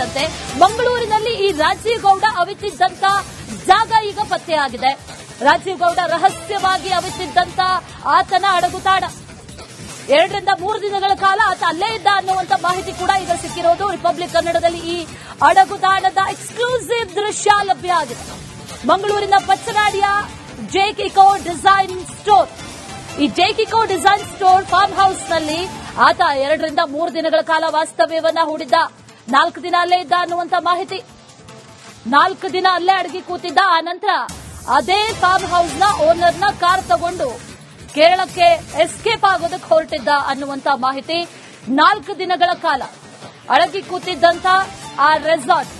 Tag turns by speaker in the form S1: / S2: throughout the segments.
S1: ಸಂಬಂಧಪಟ್ಟಂತೆ ಮಂಗಳೂರಿನಲ್ಲಿ ಈ ರಾಜೀವ್ ಗೌಡ ಅವಿತಿದ್ದಂತ ಜಾಗ ಈಗ ಪತ್ತೆಯಾಗಿದೆ. ರಾಜೀವ್ ಗೌಡ ರಹಸ್ಯವಾಗಿ ಅವಿತಿದ್ದಂತ ಆತನ ಅಡಗುತಾಣ 2 ರಿಂದ 3 ದಿನಗಳ ಕಾಲ ಆತ ಅಲ್ಲೇ ಇದ್ದ ಅನ್ನುವಂತ ಮಾಹಿತಿ ಕೂಡ ಈಗ ಸಿಕ್ಕಿರೋದು. ರಿಪಬ್ಲಿಕ್ ಕನ್ನಡದಲ್ಲಿ ಈ ಅಡಗುತಾಣದ ಎಕ್ಸ್ಕ್ಲೂಸಿವ್ ದೃಶ್ಯ ಲಭ್ಯ ಆಗಿದೆ. ಮಂಗಳೂರಿನ ಪಚ್ಚನಾಡಿಯ ಜೇಕಿಕೋ ಡಿಸೈನ್ ಸ್ಟೋರ್, ಈ ಜೇಕಿಕೋ ಡಿಸೈನ್ ಸ್ಟೋರ್ ಫಾರ್ಮ್ ಹೌಸ್ ನಲ್ಲಿ ಆತ 2 ರಿಂದ 3 ದಿನಗಳ ಕಾಲ ವಾಸ್ತವ್ಯವನ್ನ ಹೂಡಿದ್ದ. 4 ದಿನ ಅಲ್ಲೇ ಇದ್ದ ಅನ್ನುವಂತ ಮಾಹಿತಿ. 4 ದಿನ ಅಲ್ಲೇ ಅಡಗಿ ಕೂತಿದ್ದ. ಆ ನಂತರ ಅದೇ ಫಾರ್ಮ್ ಹೌಸ್ನ ಓನರ್ನ ಕಾರ್ ತಗೊಂಡು ಕೇರಳಕ್ಕೆ ಎಸ್ಕೇಪ್ ಆಗೋದಕ್ಕೆ ಹೊರಟಿದ್ದ ಅನ್ನುವಂತ ಮಾಹಿತಿ. 4 ದಿನಗಳ ಕಾಲ ಅಡಗಿ ಕೂತಿದ್ದಂತ ಆ ರೆಸಾರ್ಟ್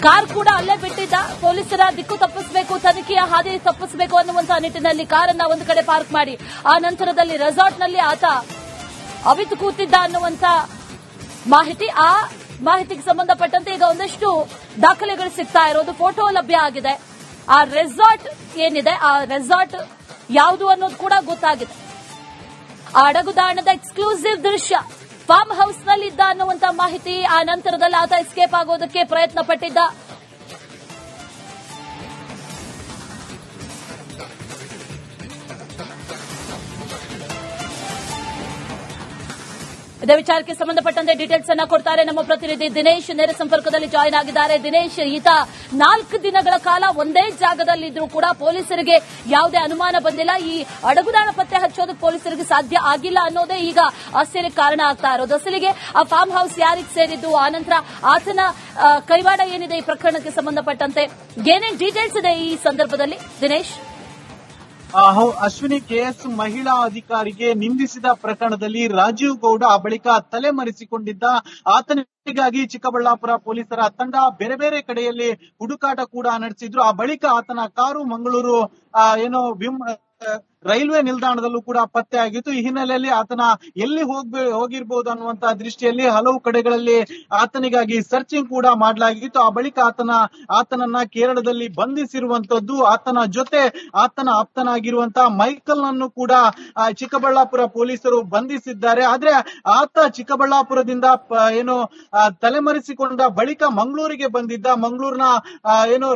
S1: ಕಾರ್ ಕೂಡ ಅಲ್ಲೇ ಬಿಟ್ಟಿದ್ದ. ಪೊಲೀಸರ ದಿಕ್ಕು ತಪ್ಪಿಸಬೇಕು, ತನಿಖೆಯ ಹಾದಿ ತಪ್ಪಿಸಬೇಕು ಅನ್ನುವಂತಹ ನಿಟ್ಟಿನಲ್ಲಿ ಕಾರನ್ನ ಒಂದು ಕಡೆ ಪಾರ್ಕ್ ಮಾಡಿ ಆ ನಂತರದಲ್ಲಿ ರೆಸಾರ್ಟ್ನಲ್ಲಿ ಆತ ಅವಿತು ಕೂತಿದ್ದ ಅನ್ನುವಂತ ಮಾಹಿತಿ. ಆ ಮಾಹಿತಿಗೆ ಸಂಬಂಧಪಟ್ಟಂತೆ ಈಗ ಒಂದಷ್ಟು ದಾಖಲೆಗಳು ಸಿಗ್ತಾ ಇರೋದು, ಫೋಟೋ ಲಭ್ಯ ಆಗಿದೆ. ಆ ರೆಸಾರ್ಟ್ ಏನಿದೆ, ಆ ರೆಸಾರ್ಟ್ ಯಾವುದು ಅನ್ನೋದು ಕೂಡ ಗೊತ್ತಾಗಿದೆ. ಆ ಅಡಗುದಾಣದ ಎಕ್ಸ್ಕ್ಲೂಸಿವ್ ದೃಶ್ಯ ಫಾರ್ಮ್ ಹೌಸ್ನಲ್ಲಿ ಇದ್ದ ಅನ್ನುವಂತ ಮಾಹಿತಿ. ಆ ನಂತರದಲ್ಲಿ ಆತ ಎಸ್ಕೇಪ್ ಆಗೋದಕ್ಕೆ ಪ್ರಯತ್ನ ಪಟ್ಟಿದ್ದ. ಇದೇ ವಿಚಾರಕ್ಕೆ ಸಂಬಂಧಪಟ್ಟಂತೆ ಡೀಟೇಲ್ಸ್ ಅನ್ನ ಕೊಡ್ತಾರೆ ನಮ್ಮ ಪ್ರತಿನಿಧಿ ದಿನೇಶ್. ನೇರ ಸಂಪರ್ಕದಲ್ಲಿ ಜಾಯಿನ್ ಆಗಿದ್ದಾರೆ. ದಿನೇಶ್, ಈತ 4 ದಿನಗಳ ಕಾಲ ಒಂದೇ ಜಾಗದಲ್ಲಿದ್ರೂ ಕೂಡ ಪೊಲೀಸರಿಗೆ ಯಾವುದೇ ಅನುಮಾನ ಬಂದಿಲ್ಲ. ಈ ಅಡಗುದಾಣ ಪತ್ತೆ ಹಚ್ಚೋದಕ್ಕೆ ಪೊಲೀಸರಿಗೆ ಸಾಧ್ಯ ಆಗಿಲ್ಲ ಅನ್ನೋದೇ ಈಗ ಆಶ್ಚರ್ಯಕ್ಕೆ ಕಾರಣ ಆಗ್ತಾ ಇರೋದು. ಅಸಲಿಗೆ ಆ ಫಾರ್ಮ್ ಹೌಸ್ ಯಾರಿಗೆ ಸೇರಿದ್ದು, ಆನಂತರ ಆತನ ಕೈವಾಡ ಏನಿದೆ ಈ ಪ್ರಕರಣಕ್ಕೆ ಸಂಬಂಧಪಟ್ಟಂತೆ ಏನೇನು ಡೀಟೇಲ್ಸ್ ಇದೆ ಈ ಸಂದರ್ಭದಲ್ಲಿ ದಿನೇಶ್?
S2: ಅಶ್ವಿನಿ, ಕೆಎಸ್ ಮಹಿಳಾ ಅಧಿಕಾರಿಗೆ ನಿಂದಿಸಿದ ಪ್ರಕರಣದಲ್ಲಿ ರಾಜೀವ್ ಗೌಡ ಬಳಿಕ ತಲೆಮರೆಸಿಕೊಂಡಿದ್ದ. ಆತನಿಗಾಗಿ ಚಿಕ್ಕಬಳ್ಳಾಪುರ ಪೊಲೀಸರ ತಂಡ ಬೇರೆ ಬೇರೆ ಕಡೆಯಲ್ಲಿ ಹುಡುಕಾಟ ಕೂಡ ನಡೆಸಿದ್ರು. ಆ ಬಳಿಕ ಆತನ ಕಾರು ಮಂಗಳೂರು ರೈಲ್ವೆ ನಿಲ್ದಾಣದಲ್ಲೂ ಕೂಡ ಪತ್ತೆ ಆಗಿತ್ತು. ಈ ಹಿನ್ನೆಲೆಯಲ್ಲಿ ಆತನ ಎಲ್ಲಿ ಹೋಗಿರ್ಬೋದು ಅನ್ನುವಂತಹ ದೃಷ್ಟಿಯಲ್ಲಿ ಹಲವು ಕಡೆಗಳಲ್ಲಿ ಆತನಿಗಾಗಿ ಸರ್ಚಿಂಗ್ ಕೂಡ ಮಾಡಲಾಗಿತ್ತು. ಆ ಬಳಿಕ ಆತನನ್ನ ಕೇರಳದಲ್ಲಿ ಬಂಧಿಸಿರುವಂತದ್ದು. ಆತನ ಜೊತೆ ಆತನ ಆಪ್ತನಾಗಿರುವಂತಹ ಮೈಕಲ್ ನನ್ನು ಕೂಡ ಚಿಕ್ಕಬಳ್ಳಾಪುರ ಪೊಲೀಸರು ಬಂಧಿಸಿದ್ದಾರೆ. ಆದ್ರೆ ಆತ ಚಿಕ್ಕಬಳ್ಳಾಪುರದಿಂದ ತಲೆಮರೆಸಿಕೊಂಡ ಬಳಿಕ ಮಂಗಳೂರಿಗೆ ಬಂದಿದ್ದ. ಮಂಗಳೂರಿನ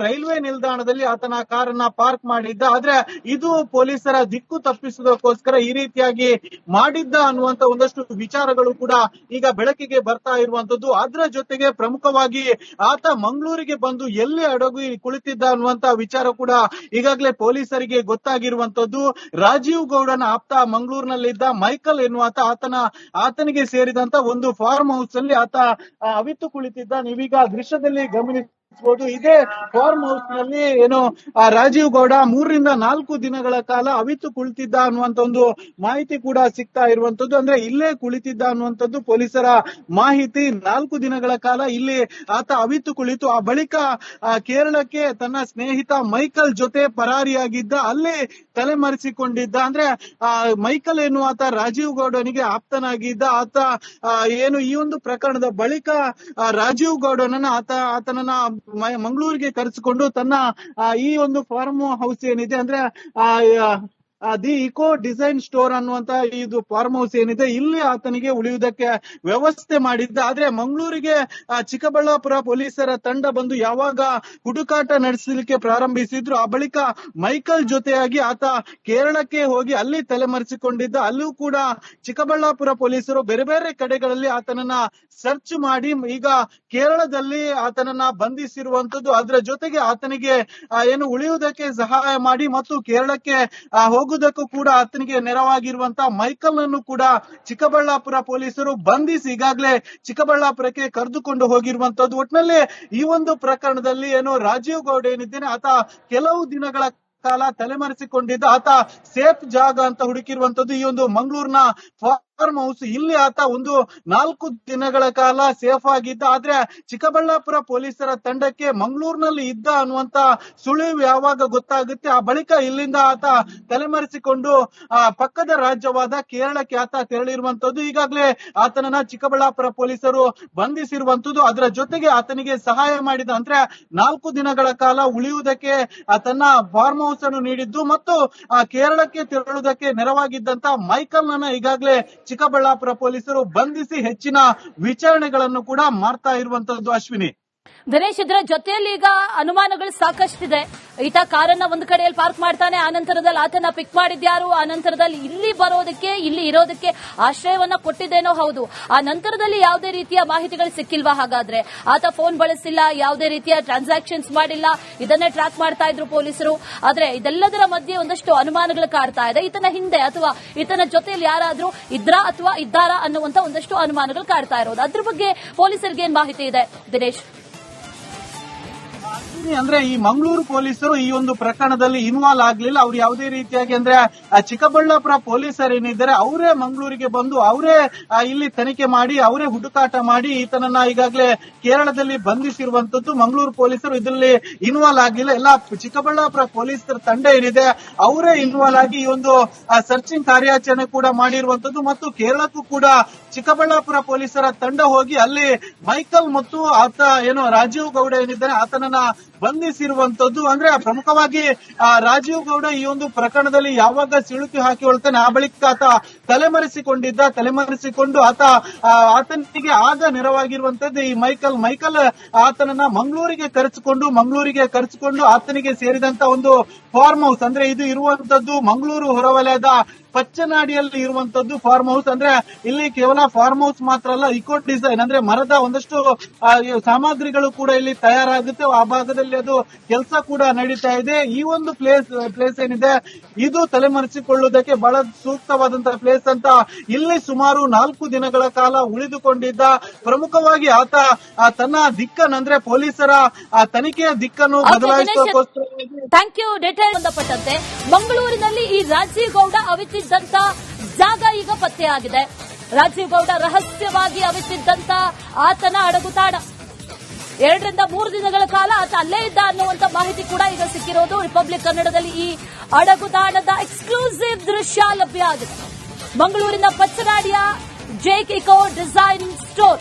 S2: ರೈಲ್ವೆ ನಿಲ್ದಾಣದಲ್ಲಿ ಆತನ ಕಾರನ್ನ ಪಾರ್ಕ್ ಮಾಡಿದ್ದ. ಆದ್ರೆ ಇದು ಪೊಲೀಸರ ದಿಕ್ಕು ತಪ್ಪಿಸುವುದಕ್ಕೋಸ್ಕರ ಈ ರೀತಿಯಾಗಿ ಮಾಡಿದ್ದ ಅನ್ನುವಂತ ಒಂದಷ್ಟು ವಿಚಾರಗಳು ಕೂಡ ಈಗ ಬೆಳಕಿಗೆ ಬರ್ತಾ ಇರುವಂತದ್ದು. ಅದರ ಜೊತೆಗೆ ಪ್ರಮುಖವಾಗಿ ಆತ ಮಂಗಳೂರಿಗೆ ಬಂದು ಎಲ್ಲಿ ಅಡಗಿ ಕುಳಿತಿದ್ದ ಅನ್ನುವಂತ ವಿಚಾರ ಕೂಡ ಈಗಾಗಲೇ ಪೊಲೀಸರಿಗೆ ಗೊತ್ತಾಗಿರುವಂತದ್ದು. ರಾಜೀವ್ ಗೌಡನ ಆಪ್ತ ಮಂಗಳೂರಿನಲ್ಲಿದ್ದ ಮೈಕಲ್ ಎನ್ನುವಾತ ಆತನಿಗೆ ಸೇರಿದಂತ ಒಂದು ಫಾರ್ಮ್ ಹೌಸ್ ಅಲ್ಲಿ ಆತ ಅವಿತು ಕುಳಿತಿದ್ದ. ನೀವೀಗ ದೃಶ್ಯದಲ್ಲಿ ಗಮನಿಸಬಹುದು. ಇದೇ ಫಾರ್ಮ್ ಹೌಸ್ ನಲ್ಲಿ ರಾಜೀವ್ ಗೌಡ 3 ರಿಂದ 4 ದಿನಗಳ ಕಾಲ ಅವಿತು ಕುಳಿತಿದ್ದ ಅನ್ನುವಂತ ಒಂದು ಮಾಹಿತಿ ಕೂಡ ಸಿಗ್ತಾ ಇರುವಂತದ್ದು. ಅಂದ್ರೆ ಇಲ್ಲೇ ಕುಳಿತಿದ್ದ ಅನ್ನುವಂಥದ್ದು ಪೊಲೀಸರ ಮಾಹಿತಿ. 4 ದಿನಗಳ ಕಾಲ ಇಲ್ಲಿ ಆತ ಅವಿತು ಕುಳಿತು ಆ ಬಳಿಕ ಕೇರಳಕ್ಕೆ ತನ್ನ ಸ್ನೇಹಿತ ಮೈಕಲ್ ಜೊತೆ ಪರಾರಿಯಾಗಿದ್ದ. ಅಲ್ಲೇ ತಲೆಮರೆಸಿಕೊಂಡಿದ್ದ. ಅಂದ್ರೆ ಮೈಕಲ್ ಎನ್ನುವಾತ ರಾಜೀವ್ ಗೌಡನಿಗೆ ಆಪ್ತನಾಗಿದ್ದ. ಆತ ಈ ಒಂದು ಪ್ರಕರಣದ ಬಳಿಕ ರಾಜೀವ್ ಗೌಡನನ್ನ ಆತನನ್ನ ಮಂಗಳೂರಿಗೆ ಕರೆಸಿಕೊಂಡು ತನ್ನ ಈ ಒಂದು ಫಾರ್ಮ್ ಹೌಸ್ ಏನಿದೆ, ಅಂದ್ರೆ ದಿ ಇಕೋ ಡಿಸೈನ್ ಸ್ಟೋರ್ ಅನ್ನುವಂತ ಇದು ಫಾರ್ಮ್ ಹೌಸ್ ಏನಿದೆ, ಇಲ್ಲಿ ಆತನಿಗೆ ಉಳಿಯುವುದಕ್ಕೆ ವ್ಯವಸ್ಥೆ ಮಾಡಿದ್ದ. ಆದ್ರೆ ಮಂಗಳೂರಿಗೆ ಚಿಕ್ಕಬಳ್ಳಾಪುರ ಪೊಲೀಸರ ತಂಡ ಬಂದು ಯಾವಾಗ ಹುಡುಕಾಟ ನಡೆಸಲಿಕ್ಕೆ ಪ್ರಾರಂಭಿಸಿದ್ರು, ಆ ಬಳಿಕ ಮೈಕಲ್ ಜೊತೆಯಾಗಿ ಆತ ಕೇರಳಕ್ಕೆ ಹೋಗಿ ಅಲ್ಲಿ ತಲೆಮರೆಸಿಕೊಂಡಿದ್ದ. ಅಲ್ಲೂ ಕೂಡ ಚಿಕ್ಕಬಳ್ಳಾಪುರ ಪೊಲೀಸರು ಬೇರೆ ಬೇರೆ ಕಡೆಗಳಲ್ಲಿ ಆತನನ್ನ ಸರ್ಚ್ ಮಾಡಿ ಈಗ ಕೇರಳದಲ್ಲಿ ಆತನನ್ನ ಬಂಧಿಸಿರುವಂತದ್ದು. ಅದರ ಜೊತೆಗೆ ಆತನಿಗೆ ಉಳಿಯುವುದಕ್ಕೆ ಸಹಾಯ ಮಾಡಿ ಮತ್ತು ಕೇರಳಕ್ಕೆ ಹೋಗುವುದಕ್ಕೂ ಕೂಡ ಆತನಿಗೆ ನೆರವಾಗಿರುವಂತಹ ಮೈಕಲ್ ನನ್ನು ಕೂಡ ಚಿಕ್ಕಬಳ್ಳಾಪುರ ಪೊಲೀಸರು ಬಂಧಿಸಿ ಈಗಾಗಲೇ ಚಿಕ್ಕಬಳ್ಳಾಪುರಕ್ಕೆ ಕರೆದುಕೊಂಡು ಹೋಗಿರುವಂತದ್ದು. ಒಟ್ಟಿನಲ್ಲಿ ಈ ಒಂದು ಪ್ರಕರಣದಲ್ಲಿ ರಾಜೀವ್ ಗೌಡ ಏನಿದ್ದೇನೆ, ಆತ ಕೆಲವು ದಿನಗಳ ಕಾಲ ತಲೆಮರೆಸಿಕೊಂಡಿದ್ದ. ಆತ ಸೇಫ್ ಜಾಗ ಅಂತ ಹುಡುಕಿರುವಂತದ್ದು ಈ ಒಂದು ಮಂಗಳೂರಿನ ಫಾರ್ಮ್ ಹೌಸ್. ಇಲ್ಲಿ ಆತ ಒಂದು 4 ದಿನಗಳ ಕಾಲ ಸೇಫ್ ಆಗಿದ್ದ. ಆದ್ರೆ ಚಿಕ್ಕಬಳ್ಳಾಪುರ ಪೊಲೀಸರ ತಂಡಕ್ಕೆ ಮಂಗಳೂರಿನಲ್ಲಿ ಇದ್ದ ಅನ್ನುವಂತ ಸುಳಿವು ಯಾವಾಗ ಗೊತ್ತಾಗುತ್ತೆ, ಆ ಬಳಿಕ ಇಲ್ಲಿಂದ ಆತ ತಲೆಮರೆಸಿಕೊಂಡು ಪಕ್ಕದ ರಾಜ್ಯವಾದ ಕೇರಳಕ್ಕೆ ಆತ ತೆರಳಿರುವಂತದ್ದು. ಈಗಾಗಲೇ ಆತನನ್ನ ಚಿಕ್ಕಬಳ್ಳಾಪುರ ಪೊಲೀಸರು ಬಂಧಿಸಿರುವಂತದ್ದು. ಅದರ ಜೊತೆಗೆ ಆತನಿಗೆ ಸಹಾಯ ಮಾಡಿದ, ಅಂದ್ರೆ 4 ದಿನಗಳ ಕಾಲ ಉಳಿಯುವುದಕ್ಕೆ ತನ್ನ ಫಾರ್ಮ್ ಹೌಸ್ ಅನ್ನು ನೀಡಿದ್ದು ಮತ್ತು ಕೇರಳಕ್ಕೆ ತೆರಳುವುದಕ್ಕೆ ನೆರವಾಗಿದ್ದಂತ ಮೈಕಲ್ ನನ್ನ ಈಗಾಗಲೇ ಚಿಕ್ಕಬಳ್ಳಾಪುರ ಪೊಲೀಸರು ಬಂಧಿಸಿ ಹೆಚ್ಚಿನ ವಿಚಾರಣೆಗಳನ್ನು ಕೂಡ ಮಾಡ್ತಾ ಇರುವಂತದ್ದು. ಅಶ್ವಿನಿ,
S1: ದಿನೇಶ್, ಇದರ ಜೊತೆಯಲ್ಲಿ ಈಗ ಅನುಮಾನಗಳು ಸಾಕಷ್ಟಿದೆ. ಈತ ಕಾರನ್ನ ಒಂದು ಕಡೆಯಲ್ಲಿ ಪಾರ್ಕ್ ಮಾಡ್ತಾನೆ, ಆನಂತರದಲ್ಲಿ ಆತನ ಪಿಕ್ ಮಾಡಿದ್ಯಾರು, ಆನಂತರದಲ್ಲಿ ಇಲ್ಲಿ ಬರೋದಕ್ಕೆ, ಇಲ್ಲಿ ಇರೋದಕ್ಕೆ ಆಶ್ರಯವನ್ನ ಕೊಟ್ಟಿದ್ದೇನೋ ಹೌದು. ಆ ನಂತರದಲ್ಲಿ ಯಾವುದೇ ರೀತಿಯ ಮಾಹಿತಿಗಳು ಸಿಕ್ಕಿಲ್ವಾ? ಹಾಗಾದ್ರೆ ಆತ ಫೋನ್ ಬಳಸಿಲ್ಲ, ಯಾವುದೇ ರೀತಿಯ ಟ್ರಾನ್ಸಾಕ್ಷನ್ಸ್ ಮಾಡಿಲ್ಲ, ಇದನ್ನೇ ಟ್ರ್ಯಾಕ್ ಮಾಡ್ತಾ ಇದ್ರು ಪೊಲೀಸರು. ಆದ್ರೆ ಇದೆಲ್ಲದರ ಮಧ್ಯೆ ಒಂದಷ್ಟು ಅನುಮಾನಗಳು ಕಾಡ್ತಾ ಇದೆ. ಈತನ ಹಿಂದೆ ಅಥವಾ ಈತನ ಜೊತೆಯಲ್ಲಿ ಯಾರಾದ್ರೂ ಇದ್ರಾ ಅಥವಾ ಇದ್ದಾರಾ ಅನ್ನುವಂತ ಒಂದಷ್ಟು ಅನುಮಾನಗಳು ಕಾಡ್ತಾ ಇರೋದು. ಅದ್ರ ಬಗ್ಗೆ ಪೊಲೀಸರಿಗೆ ಏನ್ ಮಾಹಿತಿ ಇದೆ ದಿನೇಶ್?
S2: ಅಂದ್ರೆ ಈ ಮಂಗಳೂರು ಪೊಲೀಸರು ಈ ಒಂದು ಪ್ರಕರಣದಲ್ಲಿ ಇನ್ವಾಲ್ವ್ ಆಗ್ಲಿಲ್ಲ. ಅವ್ರು ಯಾವುದೇ ರೀತಿಯಾಗಿ ಅಂದ್ರೆ ಚಿಕ್ಕಬಳ್ಳಾಪುರ ಪೊಲೀಸರು ಏನಿದ್ದಾರೆ ಅವರೇ ಮಂಗಳೂರಿಗೆ ಬಂದು ಅವರೇ ಇಲ್ಲಿ ತನಿಖೆ ಮಾಡಿ ಅವರೇ ಹುಡುಕಾಟ ಮಾಡಿ ಈತನನ್ನ ಈಗಾಗಲೇ ಕೇರಳದಲ್ಲಿ ಬಂಧಿಸಿರುವಂತದ್ದು. ಮಂಗಳೂರು ಪೊಲೀಸರು ಇದರಲ್ಲಿ ಇನ್ವಾಲ್ವ್ ಆಗಿಲ್ಲ. ಎಲ್ಲ ಚಿಕ್ಕಬಳ್ಳಾಪುರ ಪೊಲೀಸರ ತಂಡ ಏನಿದೆ ಅವರೇ ಇನ್ವಾಲ್ವ್ ಆಗಿ ಈ ಒಂದು ಸರ್ಚಿಂಗ್ ಕಾರ್ಯಾಚರಣೆ ಕೂಡ ಮಾಡಿರುವಂತದ್ದು. ಮತ್ತು ಕೇರಳಕ್ಕೂ ಕೂಡ ಚಿಕ್ಕಬಳ್ಳಾಪುರ ಪೊಲೀಸರ ತಂಡ ಹೋಗಿ ಅಲ್ಲಿ ಮೈಕಲ್ ಮತ್ತು ಆತ ರಾಜೀವ್ ಗೌಡ ಏನಿದ್ದಾನೆ ಆತನನ್ನ ಬಂಧಿಸಿರುವಂತದ್ದು. ಅಂದ್ರೆ ಪ್ರಮುಖವಾಗಿ ರಾಜೀವ್ ಗೌಡ ಈ ಒಂದು ಪ್ರಕರಣದಲ್ಲಿ ಯಾವಾಗ ಸಿಳುಕಿ ಹಾಕಿಕೊಳ್ತಾನೆ ಆ ಬಳಿಕ ಆತ ತಲೆಮರೆಸಿಕೊಂಡು ಆತನಿಗೆ ಆಗ ನೆರವಾಗಿರುವಂತದ್ದು ಈ ಮೈಕಲ್ ಆತನನ್ನ ಮಂಗಳೂರಿಗೆ ಕರೆಸಿಕೊಂಡು ಆತನಿಗೆ ಸೇರಿದಂತ ಒಂದು ಫಾರ್ಮ್ ಹೌಸ್, ಅಂದ್ರೆ ಇದು ಇರುವಂತದ್ದು ಮಂಗಳೂರು ಹೊರವಲಯದ ಪಚ್ಚನಾಡಿಯಲ್ಲಿ ಇರುವಂತದ್ದು ಫಾರ್ಮ್ ಹೌಸ್. ಅಂದ್ರೆ ಇಲ್ಲಿ ಕೇವಲ ಫಾರ್ಮ್ ಹೌಸ್ ಮಾತ್ರ ಅಲ್ಲ, ಇಕೋ ಡಿಸೈನ್ ಅಂದ್ರೆ ಮರದ ಒಂದಷ್ಟು ಸಾಮಗ್ರಿಗಳು ಕೂಡ ಇಲ್ಲಿ ತಯಾರಾಗುತ್ತೆ. ಆ ಭಾಗದಲ್ಲಿ ಅದು ಕೆಲಸ ಕೂಡ ನಡೀತಾ ಇದೆ. ಈ ಒಂದು ಪ್ಲೇಸ್ ಏನಿದೆ ಇದು ತಲೆಮರೆಸಿಕೊಳ್ಳುವುದಕ್ಕೆ ಬಹಳ ಸೂಕ್ತವಾದಂತಹ ಪ್ಲೇಸ್ ಅಂತ ಇಲ್ಲಿ ಸುಮಾರು 4 ದಿನಗಳ ಕಾಲ ಉಳಿದುಕೊಂಡಿದ್ದ. ಪ್ರಮುಖವಾಗಿ ಆತ ತನ್ನ ದಿಕ್ಕನ್ನು ಅಂದ್ರೆ ಪೊಲೀಸರ ತನಿಖೆಯ ದಿಕ್ಕನ್ನು ಬದಲಾಯಿಸುವುದಕ್ಕೋಸ್ಕರ
S1: ಥ್ಯಾಂಕ್ ಯು. ಡೀಟೇಲ್ ಸಂಬಂಧಪಟ್ಟಂತೆ ಮಂಗಳೂರಿನಲ್ಲಿ ಈ ರಾಜೀವ್ ಗೌಡ ಅವಿತಿದ್ದಂತ ಜಾಗ ಈಗ ಪತ್ತೆಯಾಗಿದೆ. ರಾಜೀವ್ ಗೌಡ ರಹಸ್ಯವಾಗಿ ಅವಿತಿದ್ದಂತ ಆತನ ಅಡಗುತಾಣ 2 ರಿಂದ 3 ದಿನಗಳ ಕಾಲ ಆತ ಅಲ್ಲೇ ಇದ್ದ ಅನ್ನುವಂತ ಮಾಹಿತಿ ಕೂಡ ಈಗ ಸಿಕ್ಕಿರೋದು. ರಿಪಬ್ಲಿಕ್ ಕನ್ನಡದಲ್ಲಿ ಈ ಅಡಗುತಾಣದ ಎಕ್ಸ್ಕ್ಲೂಸಿವ್ ದೃಶ್ಯ ಲಭ್ಯ ಆಗಿದೆ. ಮಂಗಳೂರಿನ ಪಚ್ಚನಾಡಿಯ ಜೇಕಿಕೋ ಡಿಸೈನ್ ಸ್ಟೋರ್,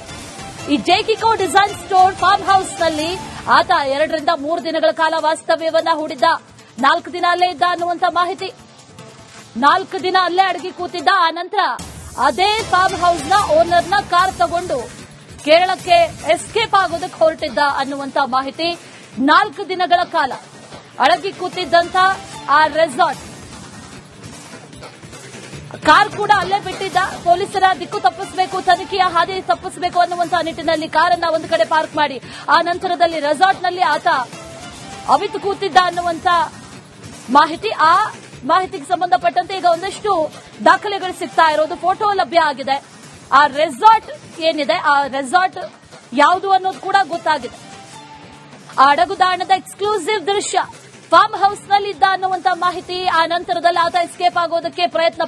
S1: ಈ ಜೇಕಿಕೋ ಡಿಸೈನ್ ಸ್ಟೋರ್ ಫಾರ್ಮ್ ಹೌಸ್ ನಲ್ಲಿ ಆತ 2 ರಿಂದ 3 ದಿನಗಳ ಕಾಲ ವಾಸ್ತವ್ಯವನ್ನ ಹೂಡಿದ್ದ. 4 ದಿನ ಅಲ್ಲೇ ಇದ್ದ ಅನ್ನುವಂತ ಮಾಹಿತಿ. 4 ದಿನ ಅಲ್ಲೇ ಅಡಗಿ ಕೂತಿದ್ದ. ಆ ನಂತರ ಅದೇ ಫಾರ್ಮ್ ಹೌಸ್ ನ ಓನರ್ನ ಕಾರ್ ತಗೊಂಡು ಕೇರಳಕ್ಕೆ ಎಸ್ಕೇಪ್ ಆಗೋದಕ್ಕೆ ಹೊರಟಿದ್ದ ಅನ್ನುವಂತ ಮಾಹಿತಿ. 4 ದಿನಗಳ ಕಾಲ ಅಡಗಿ ಕೂತಿದ್ದಂತ ಆ ರೆಸಾರ್ಟ್ ಕಾರ್ ಕೂಡ ಅಲ್ಲೇ ಬಿಟ್ಟಿದ್ದ. ಪೊಲೀಸರ ದಿಕ್ಕು ತಪ್ಪಿಸಬೇಕು, ತನಿಖೆಯ ಹಾದಿ ತಪ್ಪಿಸಬೇಕು ಅನ್ನುವಂತಹ ನಿಟ್ಟಿನಲ್ಲಿ ಕಾರನ್ನ ಒಂದು ಕಡೆ ಪಾರ್ಕ್ ಮಾಡಿ ಆ ನಂತರದಲ್ಲಿ ರೆಸಾರ್ಟ್ನಲ್ಲಿ ಆತ ಅವಿತು ಕೂತಿದ್ದ ಅನ್ನುವಂತ ಮಾಹಿತಿ. ಆ ಮಾಹಿತಿಗೆ ಸಂಬಂಧಪಟ್ಟಂತೆ ಈಗ ಒಂದಷ್ಟು ದಾಖಲೆಗಳು ಸಿಗ್ತಾ ಇರೋದು, ಫೋಟೋ ಲಭ್ಯ ಆಗಿದೆ. ಆ ರೆಸಾರ್ಟ್ ಏನಿದೆ, ಆ ರೆಸಾರ್ಟ್ ಯಾವುದು ಅನ್ನೋದು ಕೂಡ ಗೊತ್ತಾಗಿದೆ. ಆ ಅಡಗುದಾಣದ ಎಕ್ಸ್ಕ್ಲೂಸಿವ್ ದೃಶ್ಯ ಫಾರ್ಮ್ ಹೌಸ್ ನಲ್ಲಿ ಇದ್ದ ಅನ್ನುವಂತ ಮಾಹಿತಿ. ಆ ನಂತರದಲ್ಲಿ ಆತ ಎಸ್ಕೇಪ್ ಆಗೋದಕ್ಕೆ ಪ್ರಯತ್ನ